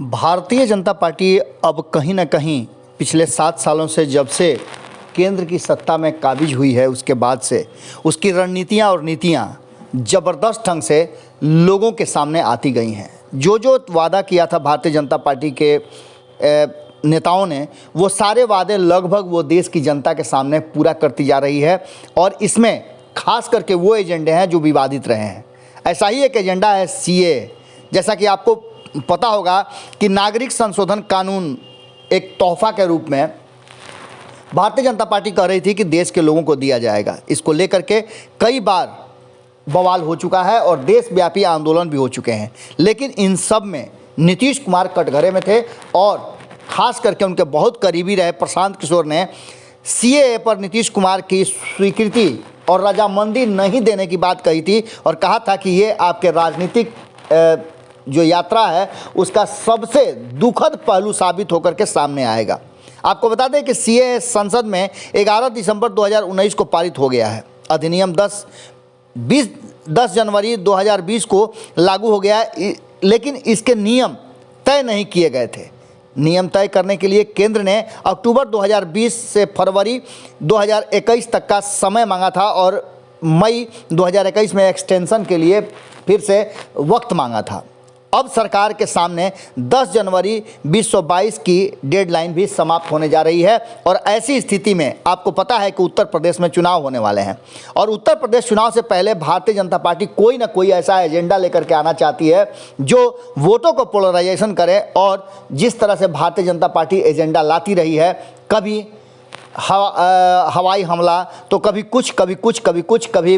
Bharatiya Janata party अब कहीं ना कहीं पिछले 7 सालों से जब से केंद्र की सत्ता में काबिज हुई है उसके बाद से उसकी रणनीतियां और नीतियां ज़बरदस्त ढंग से लोगों के सामने आती गई हैं। जो जो वादा किया था भारतीय जनता पार्टी के नेताओं ने, वो सारे वादे लगभग वो देश की जनता के सामने पूरा करती जा रही है। और इसमें खास करके वो एजेंडे हैं जो विवादित रहे हैं। ऐसा ही एक एजेंडा है सीए। जैसा कि आपको पता होगा कि नागरिक संशोधन कानून एक तोहफा के रूप में भारतीय जनता पार्टी कह रही थी कि देश के लोगों को दिया जाएगा। इसको लेकर के कई बार बवाल हो चुका है और देशव्यापी आंदोलन भी हो चुके हैं, लेकिन इन सब में नीतीश कुमार कटघरे में थे और ख़ास करके उनके बहुत करीबी रहे प्रशांत किशोर ने सीएए पर नीतीश कुमार की स्वीकृति और रजामंदी नहीं देने की बात कही थी और कहा था कि ये आपके राजनीतिक जो यात्रा है उसका सबसे दुखद पहलू साबित होकर के सामने आएगा। आपको बता दें कि सीएए संसद में 11 दिसंबर 2019 को पारित हो गया है। अधिनियम 10 जनवरी 2020 को लागू हो गया है, लेकिन इसके नियम तय नहीं किए गए थे। नियम तय करने के लिए केंद्र ने अक्टूबर 2020 से फरवरी 2021 तक का समय मांगा था और मई 2021 में एक्सटेंशन के लिए फिर से वक्त मांगा था। अब सरकार के सामने 10 जनवरी 2022 की डेडलाइन भी समाप्त होने जा रही है और ऐसी स्थिति में आपको पता है कि उत्तर प्रदेश में चुनाव होने वाले हैं और उत्तर प्रदेश चुनाव से पहले भारतीय जनता पार्टी कोई ना कोई ऐसा एजेंडा लेकर के आना चाहती है जो वोटों को पोलराइजेशन करे। और जिस तरह से भारतीय जनता पार्टी एजेंडा लाती रही है, कभी हवाई हमला तो कभी कुछ कभी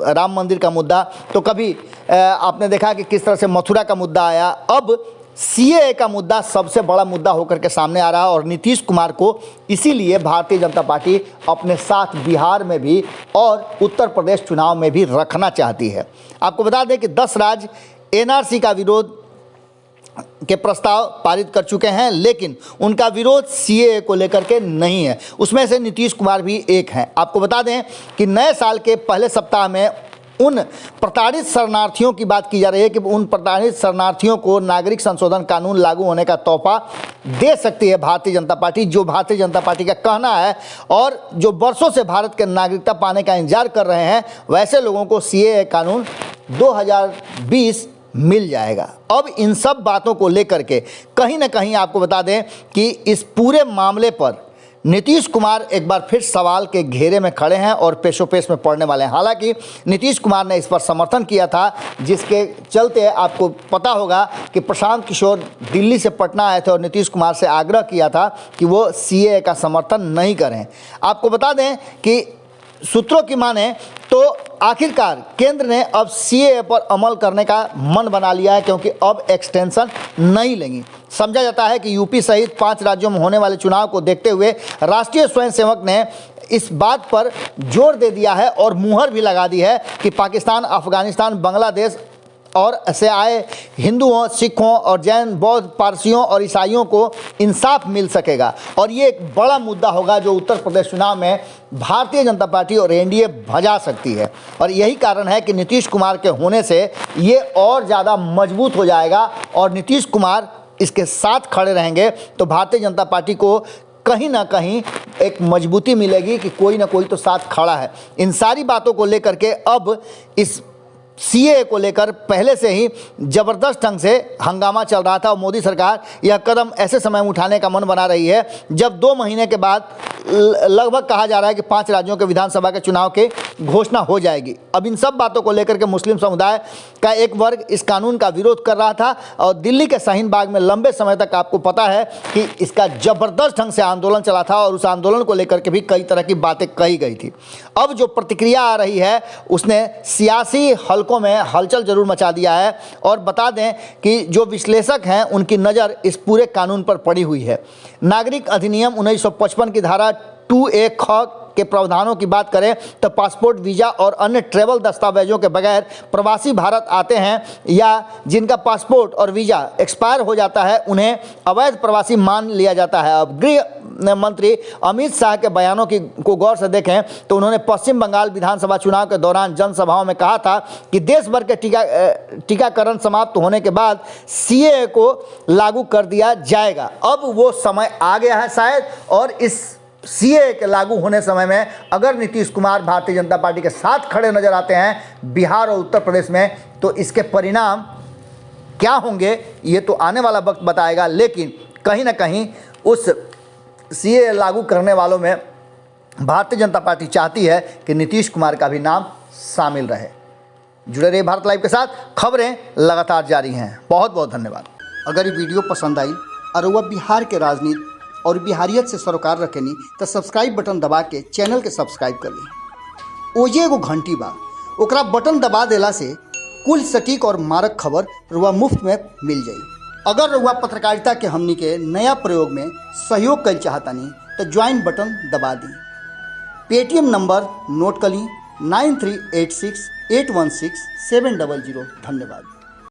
राम मंदिर का मुद्दा तो कभी आपने देखा कि किस तरह से मथुरा का मुद्दा आया। अब सीएए का मुद्दा सबसे बड़ा मुद्दा होकर के सामने आ रहा है और नीतीश कुमार को इसीलिए भारतीय जनता पार्टी अपने साथ बिहार में भी और उत्तर प्रदेश चुनाव में भी रखना चाहती है। आपको बता दें कि 10 राज्य एनआरसी का विरोध के प्रस्ताव पारित कर चुके हैं, लेकिन उनका विरोध सीएए को लेकर के नहीं है। उसमें से नीतीश कुमार भी एक हैं। आपको बता दें कि नए साल के पहले सप्ताह में उन प्रताड़ित शरणार्थियों की बात की जा रही है कि उन प्रताड़ित शरणार्थियों को नागरिक संशोधन कानून लागू होने का तोहफा दे सकती है भारतीय जनता पार्टी, जो भारतीय जनता पार्टी का कहना है। और जो वर्षों से भारत के नागरिकता पाने का इंतजार कर रहे हैं, वैसे लोगों को सीएए कानून 2020 मिल जाएगा। अब इन सब बातों को लेकर के कहीं ना कहीं आपको बता दें कि इस पूरे मामले पर नीतीश कुमार एक बार फिर सवाल के घेरे में खड़े हैं और पेशोपेश में पड़ने वाले हैं। हालांकि नीतीश कुमार ने इस पर समर्थन किया था, जिसके चलते आपको पता होगा कि प्रशांत किशोर दिल्ली से पटना आए थे और नीतीश कुमार से आग्रह किया था कि वो सीएए का समर्थन नहीं करें। आपको बता दें कि सूत्रों की माने तो आखिरकार केंद्र ने अब सीएए पर अमल करने का मन बना लिया है, क्योंकि अब एक्सटेंशन नहीं लेंगी। समझा जाता है कि यूपी सहित 5 राज्यों में होने वाले चुनाव को देखते हुए राष्ट्रीय स्वयंसेवक ने इस बात पर जोर दे दिया है और मुहर भी लगा दी है कि पाकिस्तान, अफगानिस्तान, बांग्लादेश और से आए हिंदुओं, सिखों और जैन, बौद्ध, पारसियों और ईसाइयों को इंसाफ मिल सकेगा। और ये एक बड़ा मुद्दा होगा जो उत्तर प्रदेश चुनाव में भारतीय जनता पार्टी और एनडीए भजा सकती है। और यही कारण है कि नीतीश कुमार के होने से ये और ज़्यादा मजबूत हो जाएगा और नीतीश कुमार इसके साथ खड़े रहेंगे तो भारतीय जनता पार्टी को कहीं ना कहीं एक मजबूती मिलेगी कि कोई ना कोई तो साथ खड़ा है। इन सारी बातों को लेकर के अब इस सीएए को लेकर पहले से ही ज़बरदस्त ढंग से हंगामा चल रहा था और मोदी सरकार यह कदम ऐसे समय में उठाने का मन बना रही है जब 2 महीने के बाद लगभग कहा जा रहा है कि 5 राज्यों के विधानसभा के चुनाव की घोषणा हो जाएगी। अब इन सब बातों को लेकर के मुस्लिम समुदाय का एक वर्ग इस कानून का विरोध कर रहा था और दिल्ली के शाहीन बाग में लंबे समय तक आपको पता है कि इसका ज़बरदस्त ढंग से आंदोलन चला था और उस आंदोलन को लेकर के भी कई तरह की बातें कही गई थी। अब जो प्रतिक्रिया आ रही है उसने सियासी हलकों में हलचल जरूर मचा दिया है और बता दें कि जो विश्लेषक हैं उनकी नज़र इस पूरे कानून पर पड़ी हुई है। नागरिक अधिनियम 1955 की धारा 2A ख के प्रावधानों की बात करें तो पासपोर्ट, वीज़ा और अन्य ट्रैवल दस्तावेजों के बगैर प्रवासी भारत आते हैं या जिनका पासपोर्ट और वीज़ा एक्सपायर हो जाता है, उन्हें अवैध प्रवासी मान लिया जाता है। अब गृह मंत्री अमित शाह के बयानों को गौर से देखें तो उन्होंने पश्चिम बंगाल विधानसभा चुनाव के दौरान जनसभाओं में कहा था कि देश भर के टीकाकरण समाप्त होने के बाद सीएए को लागू कर दिया जाएगा। अब वो समय आ गया है शायद, और इस सीएए के लागू होने समय में अगर नीतीश कुमार भारतीय जनता पार्टी के साथ खड़े नजर आते हैं बिहार और उत्तर प्रदेश में, तो इसके परिणाम क्या होंगे ये तो आने वाला वक्त बताएगा। लेकिन कहीं ना कहीं उस सीएए लागू करने वालों में भारतीय जनता पार्टी चाहती है कि नीतीश कुमार का भी नाम शामिल रहे। जुड़े रहिए भारत लाइव के साथ, खबरें लगातार जारी हैं। बहुत बहुत धन्यवाद। अगर ये वीडियो पसंद आई और वह बिहार के राजनीति और बिहारियत से सरोकार रखेनी तो सब्सक्राइब बटन दबा के चैनल के सब्सक्राइब कर ली। ओजे एगो घंटी बा, ओकरा बटन दबा देला से कुल सटीक और मारक खबर रुआ मुफ्त में मिल जाई। अगर रुआ पत्रकारिता के हमनी के नया प्रयोग में सहयोग कर चाहतानी तो ज्वाइन बटन दबा दी। पेटीएम नंबर नोट कर ली 9386816700। धन्यवाद।